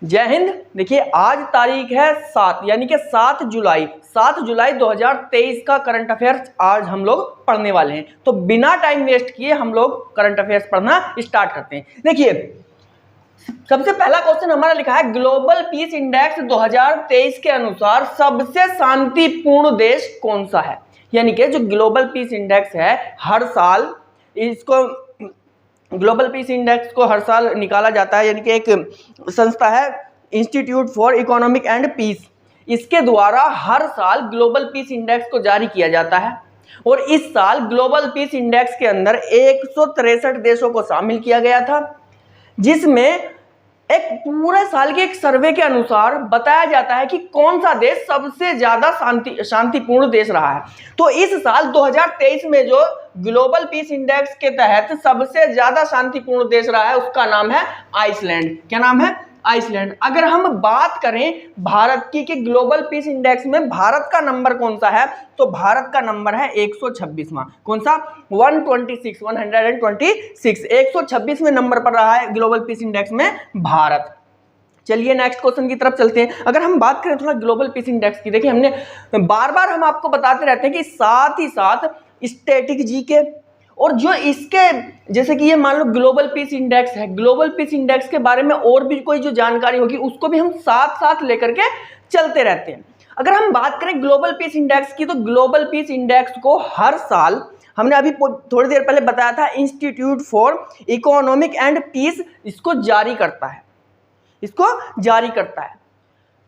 जय हिंद। देखिए आज तारीख है 7 यानी कि 7 जुलाई 2023 का करंट अफेयर्स आज हम लोग पढ़ने वाले हैं। तो बिना टाइम वेस्ट किए हम लोग करंट अफेयर्स पढ़ना स्टार्ट करते हैं। देखिए सबसे पहला क्वेश्चन हमारा लिखा है ग्लोबल पीस इंडेक्स 2023 के अनुसार सबसे शांतिपूर्ण देश कौन सा है। यानी कि जो ग्लोबल पीस इंडेक्स है हर साल इसको ग्लोबल पीस इंडेक्स को हर साल निकाला जाता है, यानी कि एक संस्था है institute for economic and peace, इसके द्वारा हर साल ग्लोबल पीस इंडेक्स को जारी किया जाता है। और इस साल ग्लोबल पीस इंडेक्स के अंदर 163 देशों को शामिल किया गया था, जिसमें एक पूरे साल के एक सर्वे के अनुसार बताया जाता है कि कौन सा देश सबसे ज्यादा शांतिपूर्ण देश रहा है। तो इस साल 2023 में जो ग्लोबल पीस इंडेक्स के तहत सबसे ज्यादा शांतिपूर्ण देश रहा है उसका नाम है आइसलैंड। क्या नाम है? आइसलैंड। अगर हम बात करें भारत की कि ग्लोबल पीस इंडेक्स में भारत का नंबर कौन सा है, तो भारत का नंबर है 126वां। कौन सा? 126 126वें नंबर पर रहा है ग्लोबल पीस इंडेक्स में भारत। चलिए नेक्स्ट क्वेश्चन की तरफ चलते हैं। अगर हम बात करें थोड़ा ग्लोबल पीस इंडेक्स की, देखिए हमने बार बार हम आपको बताते रहते हैं कि साथ ही साथ स्टैटिक जीके और जो इसके जैसे कि ये मान लो ग्लोबल पीस इंडेक्स है, ग्लोबल पीस इंडेक्स के बारे में और भी कोई जो जानकारी होगी उसको भी हम साथ साथ लेकर के चलते रहते हैं। अगर हम बात करें ग्लोबल पीस इंडेक्स की, तो ग्लोबल पीस इंडेक्स को हर साल हमने अभी थोड़ी देर पहले बताया था institute for economic and peace इसको जारी करता है।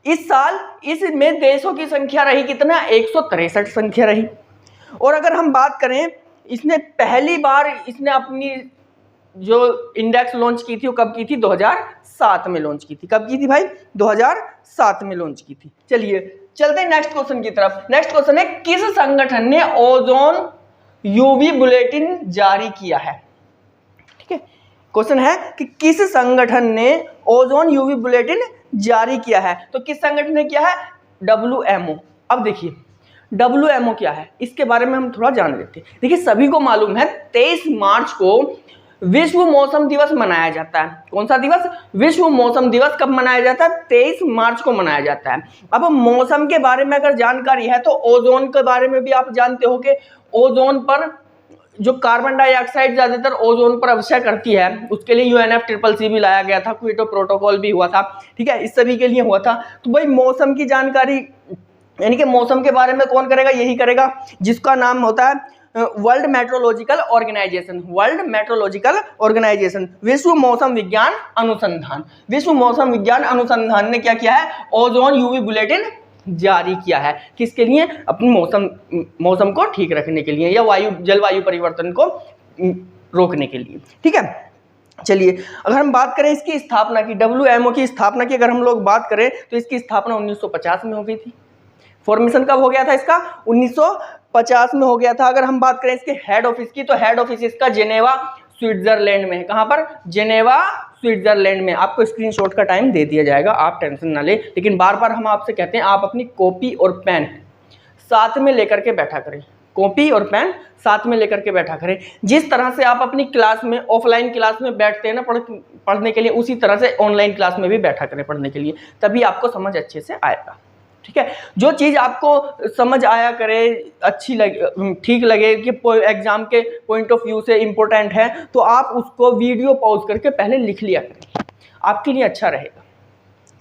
इस साल इसमें देशों की संख्या रही कितना? 163 संख्या रही। और अगर हम बात करें इसने पहली बार इसने अपनी जो इंडेक्स लॉन्च की थी वो कब की थी? 2007 में लॉन्च की थी। कब की थी भाई? 2007 में लॉन्च की थी। चलिए चलते हैं नेक्स्ट क्वेश्चन की तरफ। नेक्स्ट क्वेश्चन है किस संगठन ने ओजोन यूवी बुलेटिन जारी किया है? ठीक है, क्वेश्चन है कि किस संगठन ने ओजोन यूवी बुलेटिन जारी किया है। तो किस संगठन ने किया है? WMO। अब देखिए WMO क्या है इसके बारे में हम थोड़ा जान लेते हैं। देखिए सभी को मालूम है 23 मार्च को विश्व मौसम दिवस मनाया जाता है। कौन सा दिवस? विश्व मौसम दिवस कब मनाया जाता है? 23 मार्च को मनाया जाता है। अब मौसम के बारे में अगर जानकारी है तो ओजोन के बारे में भी आप जानते हो कि ओजोन पर जो कार्बन डाइऑक्साइड ज्यादातर ओजोन पर अवशय करती है, उसके लिए UNFCCC भी लाया गया था, क्योटो प्रोटोकॉल भी हुआ था। ठीक है, इस सभी के लिए हुआ था। तो भाई मौसम की जानकारी यानी कि मौसम के बारे में कौन करेगा? यही करेगा जिसका नाम होता है world meteorological organisation. World meteorological organisation, विश्व मौसम विज्ञान अनुसंधान। विश्व मौसम विज्ञान अनुसंधान ने क्या किया है? ओजोन यूवी बुलेटिन जारी किया है। किसके लिए? अपनी मौसम को ठीक रखने के लिए या जलवायु परिवर्तन को रोकने के लिए। ठीक है, चलिए अगर हम बात करें इसकी स्थापना की, WMO की स्थापना की अगर हम लोग बात करें तो इसकी स्थापना 1950 में हो गई थी। फॉर्मेशन कब हो गया था इसका? 1950 में हो गया था। अगर हम बात करें इसके हेड ऑफिस की, तो हेड ऑफिस इसका जेनेवा स्विट्जरलैंड में है। कहां पर? जेनेवा स्विट्जरलैंड में। आपको स्क्रीनशॉट का टाइम दे दिया जाएगा, आप टेंशन ना ले, लेकिन बार बार हम आपसे कहते हैं आप अपनी कॉपी और पेन साथ में लेकर के बैठा करें। कॉपी और पेन साथ में लेकर के बैठा करें। जिस तरह से आप अपनी क्लास में ऑफलाइन क्लास में बैठते हैं ना पढ़ने के लिए, उसी तरह से ऑनलाइन क्लास में भी बैठा करें पढ़ने के लिए, तभी आपको समझ अच्छे से आएगा। ठीक है, जो चीज़ आपको समझ आया करे, अच्छी लगे, ठीक लगे कि एग्जाम के पॉइंट ऑफ व्यू से इम्पोर्टेंट है, तो आप उसको वीडियो पॉज करके पहले लिख लिया करें, आपके लिए अच्छा रहेगा।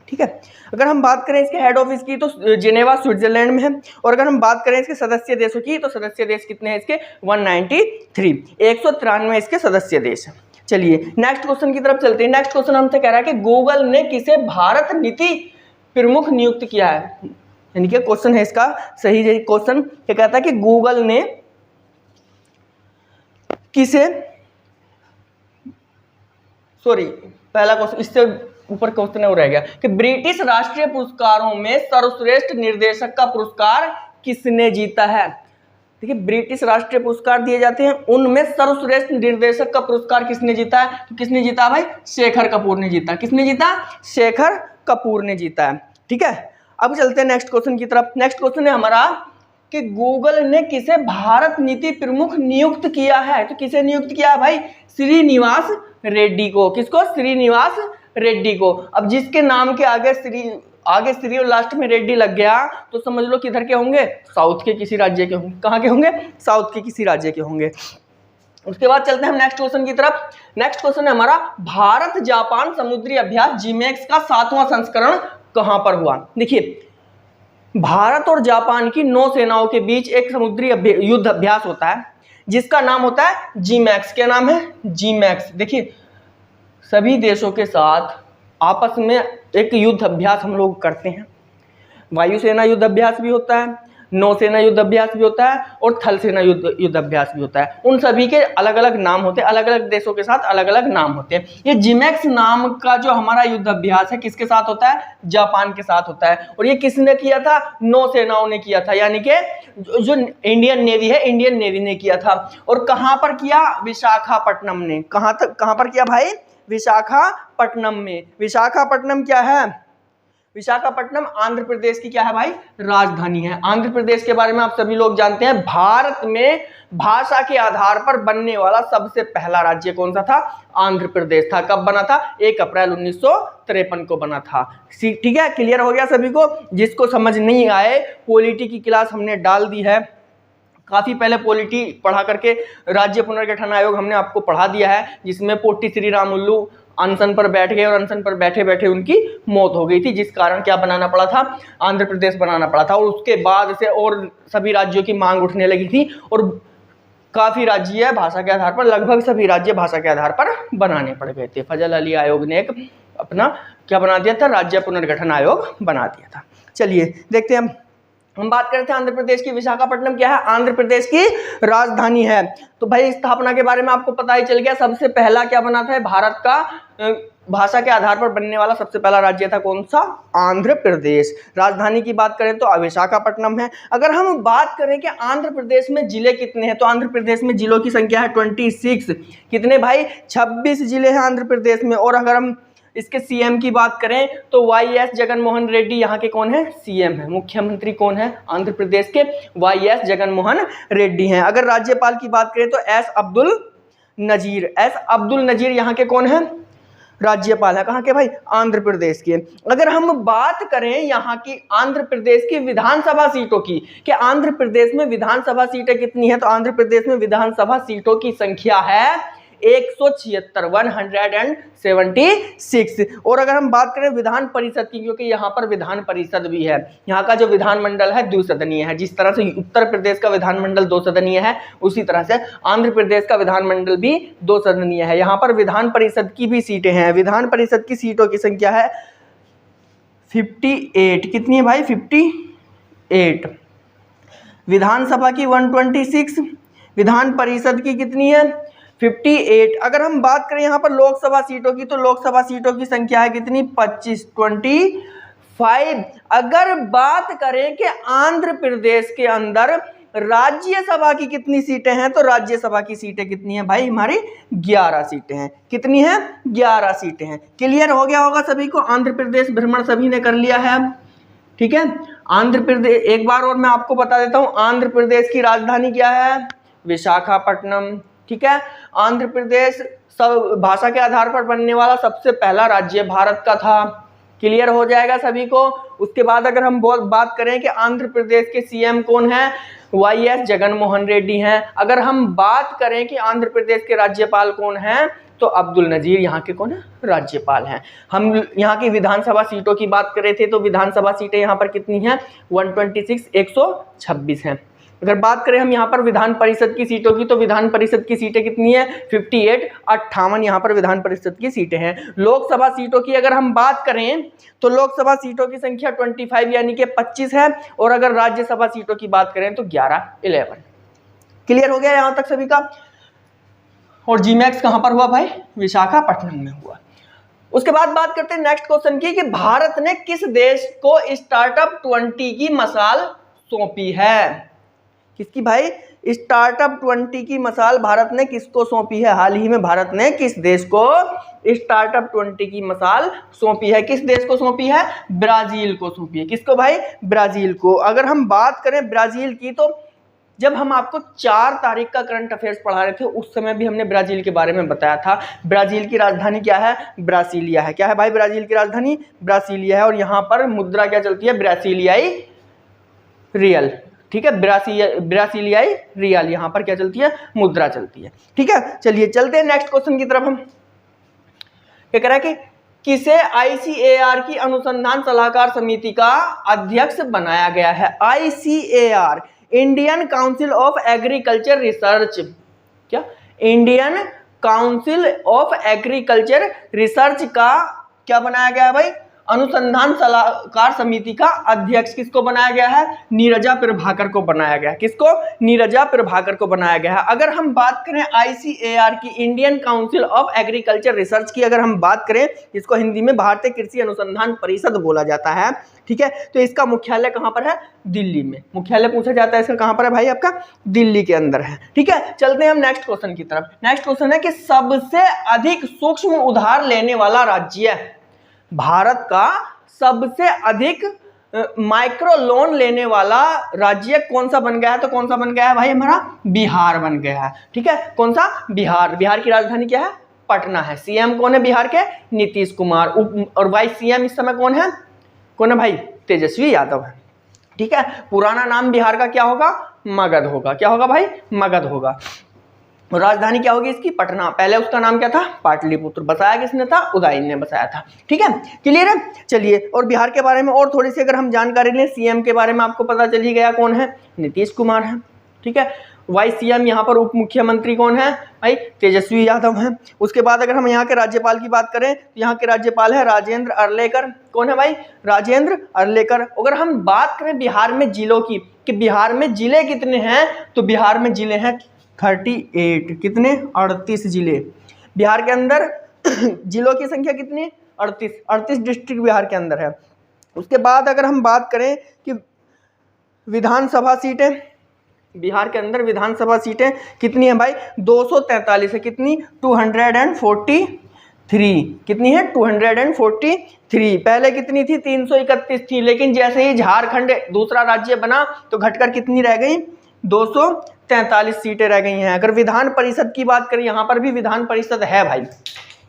ठीक है, अगर हम बात करें इसके हेड ऑफिस की तो जेनेवा स्विट्जरलैंड में है। और अगर हम बात करें इसके सदस्य देशों की, तो सदस्य देश कितने हैं इसके? 193, 193 इसके सदस्य देश हैं। चलिए नेक्स्ट क्वेश्चन की तरफ चलते हैं। नेक्स्ट क्वेश्चन हमसे कह रहा है कि गूगल ने किसे भारत नीति प्रमुख नियुक्त किया है। यानी कि क्वेश्चन है इसका सही क्वेश्चन क्या कहता है कि गूगल ने किसे, पहला क्वेश्चन इससे ऊपर क्वेश्चन है वो रह गया कि ब्रिटिश राष्ट्रीय पुरस्कारों में सर्वश्रेष्ठ निर्देशक का पुरस्कार किसने जीता है। देखिए ब्रिटिश राष्ट्रीय पुरस्कार दिए जाते हैं, उनमें सर्वश्रेष्ठ निर्देशक का पुरस्कार किसने जीता है? तो किसने जीता भाई? शेखर कपूर ने जीता। किसने जीता? शेखर कपूर ने जीता है। ठीक है, अब चलते हैं नेक्स्ट क्वेश्चन की तरफ। नेक्स्ट क्वेश्चन है हमारा कि गूगल ने किसे भारत नीति प्रमुख नियुक्त किया है। तो किसे नियुक्त किया है भाई? श्रीनिवास रेड्डी को। किसको? श्रीनिवास रेड्डी को। अब जिसके नाम के आगे श्री और लास्ट में रेड्डी लग गया तो समझ लो किधर के होंगे, साउथ के किसी राज्य के होंगे। कहाँ के होंगे? साउथ के किसी राज्य के होंगे। उसके बाद चलते हैं हम नेक्स्ट क्वेश्चन की तरफ। नेक्स्ट क्वेश्चन है हमारा, भारत जापान समुद्री अभ्यास जीमैक्स का 7वां संस्करण कहां पर हुआ? देखिए, भारत और जापान की नौसेनाओं के बीच एक समुद्री युद्ध अभ्यास होता है जिसका नाम होता है जीमैक्स। क्या नाम है? जीमैक्स। देखिए, सभी देशों के साथ आपस में एक युद्ध अभ्यास हम लोग करते हैं। वायुसेना युद्ध अभ्यास भी होता है, नौसेना युद्ध अभ्यास भी होता है और थल सेना युद्ध अभ्यास भी होता है। उन सभी के अलग अलग नाम होते हैं, अलग अलग देशों के साथ अलग अलग नाम होते हैं। ये जीमैक्स नाम का जो हमारा युद्ध अभ्यास है किसके साथ होता है? जापान के साथ होता है। और ये किसने किया था? नौसेनाओं ने किया था, यानी कि जो इंडियन नेवी है, इंडियन नेवी ने किया था। और कहां पर किया? विशाखापट्टनम ने। कहां पर किया भाई? विशाखापट्टनम में। विशाखापट्टनम क्या है? विशाखापट्टनम आंध्र प्रदेश की क्या है भाई? राजधानी है। आंध्र प्रदेश के बारे में आप सभी लोग जानते हैं, भारत में भाषा के आधार पर बनने वाला सबसे पहला राज्य कौन सा था? आंध्र प्रदेश था। कब बना था? 1 अप्रैल 1953 को बना था। ठीक है, क्लियर हो गया सभी को? जिसको समझ नहीं आए, पॉलिटी की क्लास हमने डाल दी है, काफी पहले पॉलिटी पढ़ा करके राज्य पुनर्गठन आयोग हमने आपको पढ़ा दिया है, जिसमें पोट्टी श्री रामुलु अनशन पर बैठ गए और अनशन पर बैठे बैठे उनकी मौत हो गई थी, जिस कारण क्या बनाना पड़ा था? आंध्र प्रदेश बनाना पड़ा था। और उसके बाद से और सभी राज्यों की मांग उठने लगी थी और काफी राज्य भाषा के आधार पर, लगभग सभी राज्य भाषा के आधार पर बनाने पड़ गए थे। फजल अली आयोग ने एक अपना क्या बना दिया था? राज्य पुनर्गठन आयोग बना दिया था। चलिए देखते हैं, हम बात करते हैं आंध्र प्रदेश की। विशाखापट्टनम क्या है? आंध्र प्रदेश की राजधानी है। तो भाई स्थापना के बारे में आपको पता ही चल गया। सबसे पहला क्या बना था? भारत का भाषा के आधार पर बनने वाला सबसे पहला राज्य था कौन सा? आंध्र प्रदेश। राजधानी की बात करें तो विशाखापट्टनम है। अगर हम बात करें कि आंध्र प्रदेश में जिले कितने हैं, तो आंध्र प्रदेश में जिलों की संख्या है 26। कितने भाई? 26 जिले हैं आंध्र प्रदेश में। और अगर हम इसके सीएम की बात करें तो वाईएस जगनमोहन रेड्डी यहाँ के कौन है? सीएम है। मुख्यमंत्री कौन है आंध्र प्रदेश के? वाईएस जगनमोहन रेड्डी हैं। अगर राज्यपाल की बात करें तो एस अब्दुल नजीर यहाँ के कौन है? राज्यपाल है। कहाँ के भाई? आंध्र प्रदेश के। अगर हम बात करें यहाँ की आंध्र प्रदेश की विधानसभा सीटों की, कि आंध्र प्रदेश में विधानसभा सीटें कितनी है, तो आंध्र प्रदेश में विधानसभा सीटों की संख्या है 176। और अगर हम बात करें विधान परिषद की, क्योंकि यहाँ पर विधान परिषद भी है, यहाँ का जो विधानमंडल है द्विसदनीय है। जिस तरह से उत्तर प्रदेश का विधानमंडल 2 सदनीय है, उसी तरह से आंध्र प्रदेश का विधानमंडल भी 2 सदनीय है। यहाँ पर विधान परिषद की भी सीटें हैं। विधान परिषद की सीटों की संख्या है 58। कितनी है भाई? 58। विधानसभा की 126, विधान परिषद की कितनी है? 58। अगर हम बात करें यहाँ पर लोकसभा सीटों की, तो लोकसभा सीटों की संख्या है कितनी? 25। अगर बात करें कि आंध्र प्रदेश के अंदर राज्यसभा की कितनी सीटें हैं, तो राज्यसभा की सीटें कितनी हैं भाई? हमारी 11 सीटें हैं। कितनी हैं? 11 सीटें हैं। क्लियर हो गया होगा सभी को? आंध्र प्रदेश भ्रमण सभी ने कर लिया है। ठीक है, आंध्र प्रदेश एक बार और मैं आपको बता देता हूं, आंध्र प्रदेश की राजधानी क्या है? विशाखापट्टनम। ठीक है, आंध्र प्रदेश सब भाषा के आधार पर बनने वाला सबसे पहला राज्य भारत का था। क्लियर हो जाएगा सभी को? उसके बाद अगर हम बात करें कि आंध्र प्रदेश के सीएम कौन है, वाईएस जगनमोहन रेड्डी हैं। अगर हम बात करें कि आंध्र प्रदेश के राज्यपाल कौन हैं, तो अब्दुल नजीर यहाँ के कौन है? राज्यपाल हैं। हम यहाँ की विधानसभा सीटों की बात कर रहे थे, तो विधानसभा सीटें यहाँ पर कितनी हैं? 126, 126 हैं। अगर बात करें हम यहाँ पर विधान परिषद की सीटों की, तो विधान परिषद की सीटें कितनी है? 58, 58 यहाँ पर विधान परिषद की सीटें हैं। लोकसभा सीटों की अगर हम बात करें तो लोकसभा सीटों की संख्या 25 यानी कि 25 है। और अगर राज्यसभा सीटों की बात करें तो 11। क्लियर हो गया यहाँ तक सभी का? और जीमैक्स कहाँ पर हुआ भाई? विशाखापट्टनम में हुआ। उसके बाद बात करते हैं नेक्स्ट क्वेश्चन की, कि भारत ने किस देश को स्टार्टअप 20 की मसाल सौंपी है? किसकी भाई? स्टार्टअप 20 की मसाल भारत ने किसको सौंपी है? हाल ही में भारत ने किस देश को स्टार्टअप 20 की मसाल सौंपी है? किस देश को सौंपी है? ब्राजील को सौंपी है। किसको भाई? ब्राजील को। अगर हम बात करें ब्राजील की, तो जब हम आपको 4 तारीख का करंट अफेयर्स पढ़ा रहे थे उस समय भी हमने ब्राजील के बारे में बताया था। ब्राजील की राजधानी क्या है? ब्रासीलिया है। क्या है भाई ब्राजील की राजधानी? ब्रासीलिया है। और यहाँ पर मुद्रा क्या चलती है? ब्रासीलियाई रियल। ठीक है, ब्रासीलियाई रियल यहाँ पर क्या चलती है? मुद्रा चलती है। ठीक है, चलिए चलते हैं नेक्स्ट क्वेश्चन की तरफ। हम क्या कह रहा है कि किसे ICAR की अनुसंधान सलाहकार समिति का अध्यक्ष बनाया गया है? ICAR, Indian council of agriculture research. क्या? Indian council of agriculture research का क्या बनाया गया है भाई? अनुसंधान सलाहकार समिति का अध्यक्ष किसको बनाया गया है? नीरजा प्रभाकर को बनाया गया है। किसको? नीरजा प्रभाकर को बनाया गया है। अगर हम बात करें ICAR की, Indian council of agriculture research की अगर हम बात करें, इसको हिंदी में भारतीय कृषि अनुसंधान परिषद बोला जाता है। ठीक है, तो इसका मुख्यालय कहाँ पर है? दिल्ली में। मुख्यालय पूछा जाता है इसका कहाँ पर है भाई? आपका दिल्ली के अंदर है। ठीक है, चलते हैं हम नेक्स्ट क्वेश्चन की तरफ। नेक्स्ट क्वेश्चन है कि सबसे अधिक सूक्ष्म उधार लेने वाला राज्य, भारत का सबसे अधिक माइक्रो लोन लेने वाला राज्य कौन सा बन गया है? तो कौन सा बन गया है भाई? हमारा बिहार बन गया है। ठीक है, कौन सा? बिहार। बिहार की राजधानी क्या है? पटना है। सीएम कौन है बिहार के? नीतीश कुमार। और वाइस सीएम इस समय कौन है? कौन है भाई? तेजस्वी यादव है। ठीक है, पुराना नाम बिहार का क्या होगा? मगध होगा। क्या होगा भाई? मगध होगा। राजधानी क्या होगी इसकी? पटना। पहले उसका नाम क्या था? पाटलिपुत्र। बसाया किसने था? उदयन ने बसाया था। ठीक है, क्लियर है? चलिए, और बिहार के बारे में और थोड़ी सी अगर हम जानकारी लें, सीएम के बारे में आपको पता चल ही गया कौन है? नीतीश कुमार है। ठीक है, वाइस सीएम यहाँ पर उप मुख्यमंत्री कौन है भाई? तेजस्वी यादव है। उसके बाद अगर हम यहाँ के राज्यपाल की बात करें तो यहाँ के राज्यपाल है राजेंद्र अर्लेकर। कौन है भाई? राजेंद्र अर्लेकर। अगर हम बात करें बिहार में जिलों की कि बिहार में जिले कितने हैं, तो बिहार में जिले हैं 38। कितने? 38 जिले। बिहार के अंदर जिलों की संख्या कितनी? 38 डिस्ट्रिक्ट बिहार के अंदर है। उसके बाद अगर हम बात करें कि विधानसभा सीटें, बिहार के अंदर विधानसभा सीटें कितनी है भाई? 243 है। कितनी? 243। कितनी है? 243। पहले कितनी थी? 331 थी। लेकिन जैसे ही झारखंड दूसरा राज्य बना तो घटकर कितनी रह गई? 243 सीटें रह गई हैं। अगर विधान परिषद की बात करें, यहाँ पर भी विधान परिषद है भाई।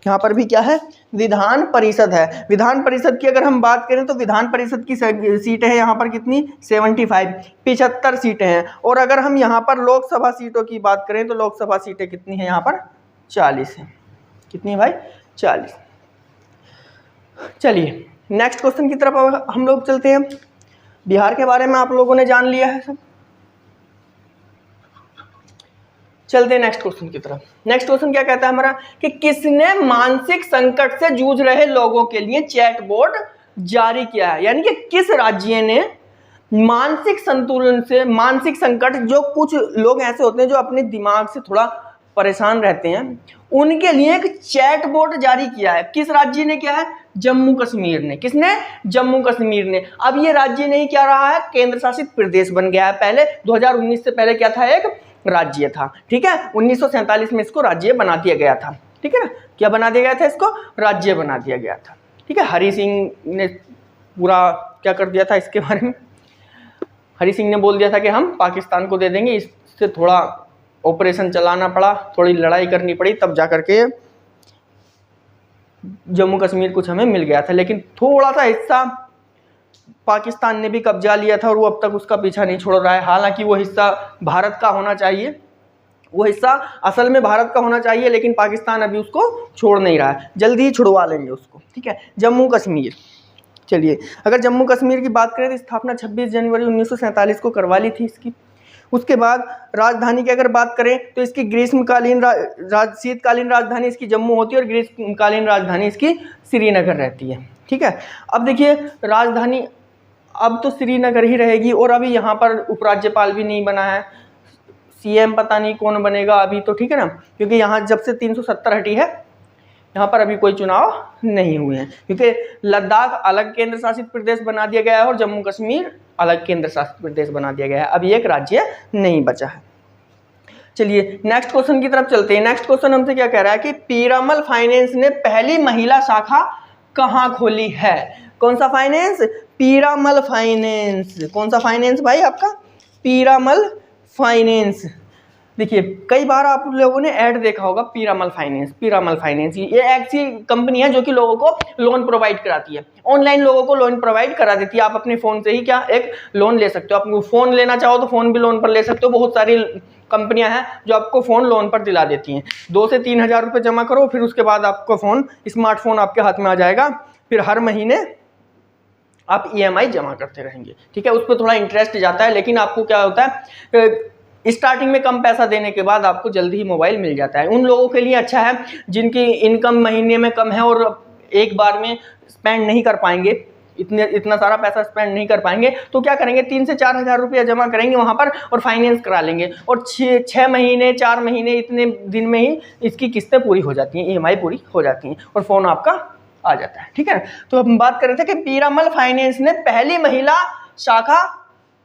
यहाँ पर भी क्या है? विधान परिषद है। विधान परिषद की अगर हम बात करें तो विधान परिषद की सीटें हैं यहाँ पर कितनी? 75 सीटें हैं। और अगर हम यहाँ पर लोकसभा सीटों की बात करें तो लोकसभा सीटें कितनी हैं? यहाँ पर 40 हैं। कितनी है भाई? 40। चलिए नेक्स्ट क्वेश्चन की तरफ हम लोग चलते हैं। बिहार के बारे में आप लोगों ने जान लिया है सब। चलते हैं नेक्स्ट क्वेश्चन की तरफ। नेक्स्ट क्वेश्चन क्या कहता है हमारा कि किसने मानसिक संकट से जूझ रहे लोगों के लिए चैटबॉट जारी किया है? यानी कि किस राज्य ने मानसिक संतुलन से, मानसिक संकट, जो कुछ लोग ऐसे होते हैं जो अपने दिमाग से थोड़ा परेशान रहते हैं, उनके लिए एक चैटबॉट जारी किया है। किस राज्य ने किया है? जम्मू कश्मीर ने। किसने? जम्मू कश्मीर ने। अब ये राज्य नहीं क्या रहा है? केंद्र शासित प्रदेश बन गया है। पहले 2019 से पहले क्या था? एक राज्य था। ठीक है, 1947 में इसको राज्य बना दिया गया था। ठीक है ना, क्या बना दिया गया था? इसको राज्य बना दिया गया था। ठीक है, हरि सिंह ने पूरा क्या कर दिया था इसके बारे में? हरि सिंह ने बोल दिया था कि हम पाकिस्तान को दे देंगे। इससे थोड़ा ऑपरेशन चलाना पड़ा, थोड़ी लड़ाई करनी पड़ी, तब जा करके जम्मू कश्मीर कुछ हमें मिल गया था। लेकिन थोड़ा सा हिस्सा पाकिस्तान ने भी कब्जा लिया था और वो अब तक उसका पीछा नहीं छोड़ रहा है। हालांकि वो हिस्सा भारत का होना चाहिए, वो हिस्सा असल में भारत का होना चाहिए, लेकिन पाकिस्तान अभी उसको छोड़ नहीं रहा है। जल्दी ही छुड़वा लेंगे उसको। ठीक है, जम्मू कश्मीर। चलिए, अगर जम्मू कश्मीर की बात करें तो स्थापना 26 जनवरी 1947 को करवा ली थी इसकी। उसके बाद राजधानी की अगर बात करें तो इसकी ग्रीष्मकालीन शीतकालीन राजधानी इसकी जम्मू होती है और ग्रीष्मकालीन राजधानी इसकी श्रीनगर रहती है। ठीक है, अब देखिए राजधानी अब तो श्रीनगर ही रहेगी। और अभी यहाँ पर उपराज्यपाल भी नहीं बना है, सीएम पता नहीं कौन बनेगा अभी तो। ठीक है ना, क्योंकि यहाँ जब से 370 हटी है यहाँ पर अभी कोई चुनाव नहीं हुए हैं, क्योंकि लद्दाख अलग केंद्र शासित प्रदेश बना दिया गया है और जम्मू कश्मीर अलग केंद्र शासित प्रदेश बना दिया गया है। अभी एक राज्य नहीं बचा है। चलिए नेक्स्ट क्वेश्चन की तरफ चलते हैं। नेक्स्ट क्वेश्चन हमसे क्या कह रहा है कि पीरामल फाइनेंस ने पहली महिला शाखा कहाँ खोली है? कौन सा फाइनेंस? पीरामल फाइनेंस। कौन सा फाइनेंस भाई? आपका पीरामल फाइनेंस। देखिए कई बार आप लोगों ने ऐड देखा होगा पीरामल फाइनेंस। पीरामल फाइनेंस ये ऐसी कंपनी है जो कि लोगों को लोन प्रोवाइड कराती है, ऑनलाइन लोगों को लोन प्रोवाइड करा देती है। आप अपने फ़ोन से ही क्या एक लोन ले सकते हो। आप फ़ोन लेना चाहो तो फ़ोन भी लोन पर ले सकते हो। बहुत सारी कंपनियां हैं जो आपको फ़ोन लोन पर दिला देती हैं। 2 से 3 हज़ार रुपये जमा करो, फिर उसके बाद आपको फ़ोन, स्मार्टफोन आपके हाथ में आ जाएगा। फिर हर महीने आप EMI जमा करते रहेंगे, ठीक है। उस पर थोड़ा इंटरेस्ट जाता है, लेकिन आपको क्या होता है, स्टार्टिंग में कम पैसा देने के बाद आपको जल्दी ही मोबाइल मिल जाता है। उन लोगों के लिए अच्छा है जिनकी इनकम महीने में कम है और एक बार में स्पेंड नहीं कर पाएंगे, इतना सारा पैसा स्पेंड नहीं कर पाएंगे, तो क्या करेंगे 3 से 4 हज़ार रुपया जमा करेंगे वहाँ पर और फाइनेंस करा लेंगे, और 6 महीने 4 महीने इतने दिन में ही इसकी किस्तें पूरी हो जाती हैं, EMI पूरी हो जाती हैं और फ़ोन आपका आ जाता है, ठीक है। तो हम बात कर रहे थे कि पीरामल फाइनेंस ने पहली महिला शाखा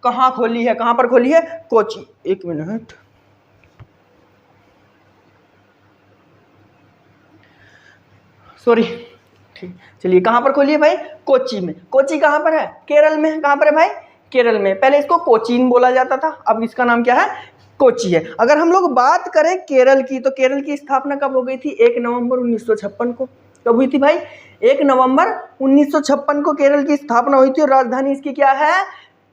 कहाँ खोली है, कहाँ पर खोली है? कोची। एक मिनट, सॉरी, ठीक, चलिए कहाँ पर खोली है भाई? कोची में। कोची कहाँ पर है? केरल में। कहाँ पर है भाई? केरल में। पहले इसको कोचीन बोला जाता था, अब इसका नाम क्या है? कोची है। अगर हम लोग बात करें केरल की, तो केरल की स्थापना कब हो गई थी? 1 नवंबर 1956 को। कब हुई थी भाई? 1 नवंबर 1956 को केरल की स्थापना हुई थी और राजधानी इसकी क्या है?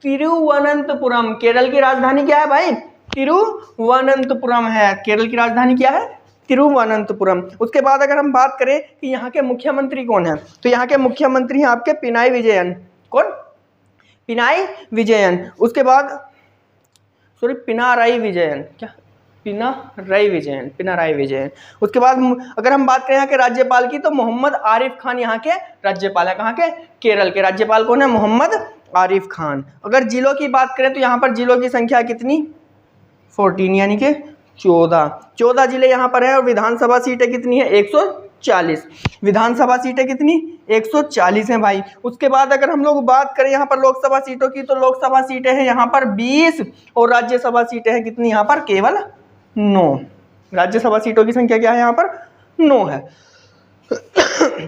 तिरुवनंतपुरम। केरल की राजधानी क्या है भाई? तिरुवनंतपुरम है। केरल की राजधानी क्या है? तिरुवनंतपुरम। उसके बाद अगर हम बात करें कि यहाँ के मुख्यमंत्री कौन है, तो यहाँ के मुख्यमंत्री हैं आपके पिनाई विजयन। कौन? पिनाई विजयन। उसके बाद सॉरी, पिनाराई विजयन। क्या? पिनाराई विजयन, पिनाराई विजयन। उसके बाद अगर हम बात करें यहाँ के राज्यपाल की, तो मोहम्मद आरिफ खान यहाँ के राज्यपाल है। कहाँ के? केरल के। राज्यपाल कौन है? मोहम्मद आरिफ खान। अगर जिलों की बात करें तो यहाँ पर जिलों की संख्या कितनी? 14, यानी कि 14 जिले यहाँ पर है। और विधानसभा सीटें कितनी है? 140। विधानसभा सीटें कितनी? 140 हैं भाई। उसके बाद अगर हम लोग बात करें यहाँ पर लोकसभा सीटों की, तो लोकसभा सीटें हैं यहाँ पर 20 और राज्यसभा सीटें हैं कितनी यहाँ पर? केवल 9। राज्यसभा सीटों की संख्या क्या है यहाँ पर? 9 है।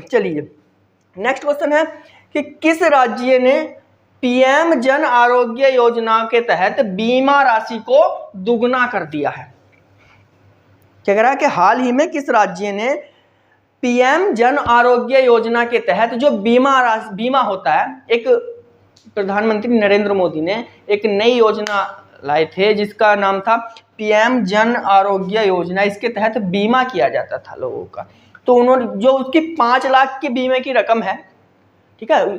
चलिए नेक्स्ट क्वेश्चन है कि किस राज्य ने PM जन आरोग्य योजना के तहत बीमा राशि को दुगना कर दिया है? क्या कह रहा है कि हाल ही में किस राज्य ने PM जन आरोग्य योजना के तहत जो बीमा होता है, एक प्रधानमंत्री नरेंद्र मोदी ने एक नई योजना लाए थे जिसका नाम था PM जन आरोग्य योजना। इसके तहत बीमा किया जाता था लोगों का। तो उन्होंने जो उसकी 5 लाख की बीमे की रकम है, ठीक है,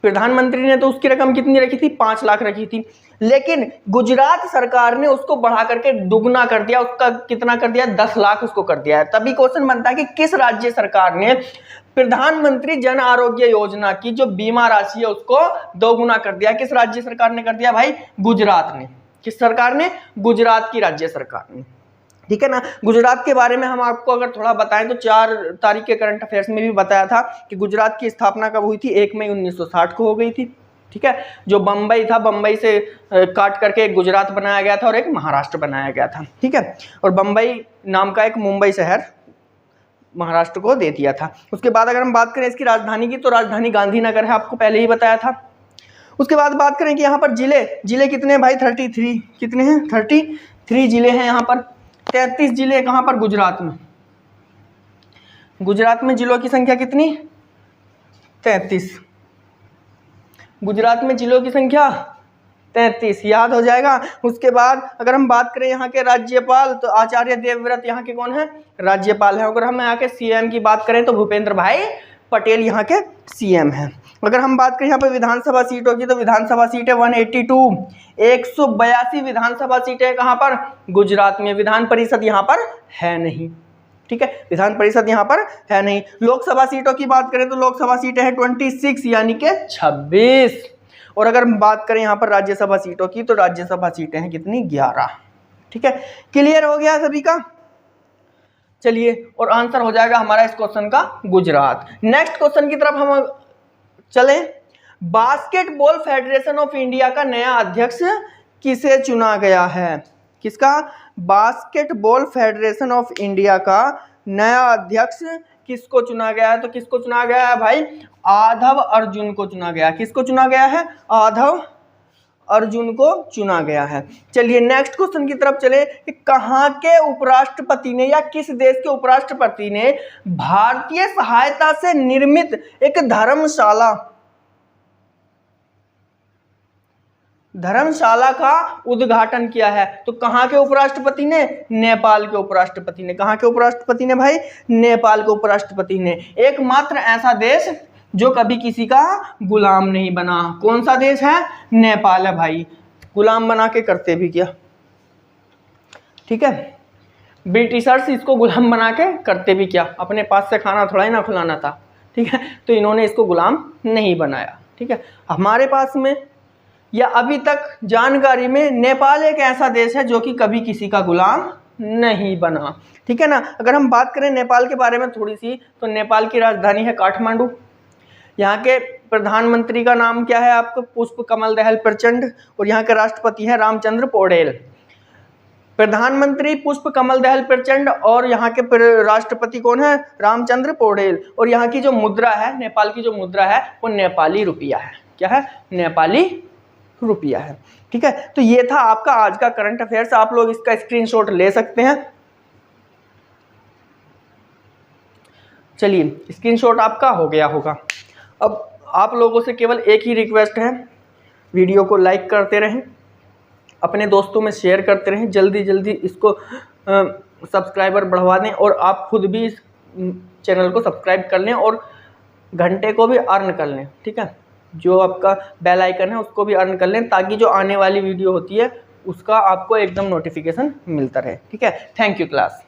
प्रधानमंत्री ने तो उसकी रकम कितनी रखी थी? 5 लाख रखी थी, लेकिन गुजरात सरकार ने उसको बढ़ा करके दुगना कर दिया। उसका कितना कर दिया? 10 लाख उसको कर दिया है। तभी क्वेश्चन बनता है कि किस राज्य सरकार ने प्रधानमंत्री जन आरोग्य योजना की जो बीमा राशि है उसको दोगुना कर दिया? किस राज्य सरकार ने कर दिया भाई? गुजरात ने। किस सरकार ने? गुजरात की राज्य सरकार ने, ठीक है ना। गुजरात के बारे में हम आपको अगर थोड़ा बताएं तो 4 तारीख के करंट अफेयर्स में भी बताया था कि गुजरात की स्थापना कब हुई थी? 1 मई 1960 को हो गई थी, ठीक है। जो बम्बई था, बम्बई से काट करके एक गुजरात बनाया गया था और एक महाराष्ट्र बनाया गया था, ठीक है। और बम्बई नाम का एक मुंबई शहर महाराष्ट्र को दे दिया था। उसके बाद अगर हम बात करें इसकी राजधानी की, तो राजधानी गांधीनगर है, आपको पहले ही बताया था। उसके बाद बात करें कि यहाँ पर जिले कितने हैं भाई? 33। कितने हैं? 33 जिले हैं यहाँ पर। 33 जिले कहाँ पर? गुजरात में। गुजरात में जिलों की संख्या कितनी? 33। गुजरात में जिलों की संख्या 33, याद हो जाएगा। उसके बाद अगर हम बात करें यहाँ के राज्यपाल, तो आचार्य देवव्रत यहाँ के कौन है? राज्यपाल हैं। अगर हम यहाँ के CM की बात करें तो भूपेंद्र भाई पटेल यहाँ के CM हैं। अगर हम बात करें यहाँ पर विधानसभा सीटों की, तो विधानसभा सीटें 182, 182 विधानसभा सीटें कहाँ पर? गुजरात में। विधान परिषद यहाँ पर है नहीं, ठीक है, विधान परिषद यहाँ पर है नहीं। लोकसभा सीटों की बात करें तो लोकसभा सीटें हैं 26, यानी कि 26। और अगर हम बात करें यहाँ पर राज्यसभा सीटों की, तो राज्यसभा सीटें हैं कितनी? 11, ठीक है। क्लियर हो गया सभी का? चलिए, और आंसर हो जाएगा हमारा इस क्वेश्चन का गुजरात। नेक्स्ट क्वेश्चन की तरफ हम चलें। बास्केटबॉल फेडरेशन ऑफ इंडिया का नया अध्यक्ष किसे चुना गया है? किसका? बास्केटबॉल फेडरेशन ऑफ इंडिया का नया अध्यक्ष किसको चुना गया है? तो किसको चुना गया है भाई? आधव अर्जुन को चुना गया। किसको चुना गया है? अर्जुन को चुना गया है। चलिए नेक्स्ट क्वेश्चन की तरफ चले कि कहाँ के उपराष्ट्रपति ने या किस देश के उपराष्ट्रपति ने भारतीय सहायता से निर्मित एक धर्मशाला का उद्घाटन किया है? तो कहाँ के उपराष्ट्रपति ने? नेपाल के उपराष्ट्रपति ने। कहाँ के उपराष्ट्रपति ने भाई? नेपाल के उपराष्ट्रपति ने। एकमात्र ऐसा देश जो कभी किसी का गुलाम नहीं बना। कौन सा देश है? नेपाल है भाई। गुलाम बना के करते भी क्या, ठीक है, ब्रिटिशर्स इसको गुलाम बना के करते भी क्या, अपने पास से खाना थोड़ा ही ना खिलाना था, ठीक है, तो इन्होंने इसको गुलाम नहीं बनाया, ठीक है। हमारे पास में या अभी तक जानकारी में नेपाल एक ऐसा देश है जो कि कभी किसी का गुलाम नहीं बना, ठीक है ना। अगर हम बात करें नेपाल के बारे में थोड़ी सी, तो नेपाल की राजधानी है काठमांडू। यहाँ के प्रधानमंत्री का नाम क्या है आपको? पुष्प कमल दहल प्रचंड। और यहाँ के राष्ट्रपति हैं रामचंद्र पौडेल। प्रधानमंत्री पुष्प कमल दहल प्रचंड और यहाँ के राष्ट्रपति कौन है? रामचंद्र पौडेल। और यहाँ की जो मुद्रा है, नेपाल की जो मुद्रा है वो नेपाली रुपया है। क्या है? नेपाली रुपया है, ठीक है। तो ये था आपका आज का करंट अफेयर्स। आप लोग इसका स्क्रीनशॉट ले सकते हैं। चलिए स्क्रीनशॉट आपका हो गया होगा। अब आप लोगों से केवल एक ही रिक्वेस्ट है, वीडियो को लाइक करते रहें, अपने दोस्तों में शेयर करते रहें, जल्दी जल्दी इसको सब्सक्राइबर बढ़वा दें और आप खुद भी इस चैनल को सब्सक्राइब कर लें और घंटे को भी अर्न कर लें, ठीक है। जो आपका बेल आइकन है उसको भी अर्न कर लें ताकि जो आने वाली वीडियो होती है उसका आपको एकदम नोटिफिकेशन मिलता रहे, ठीक है। Thank you class.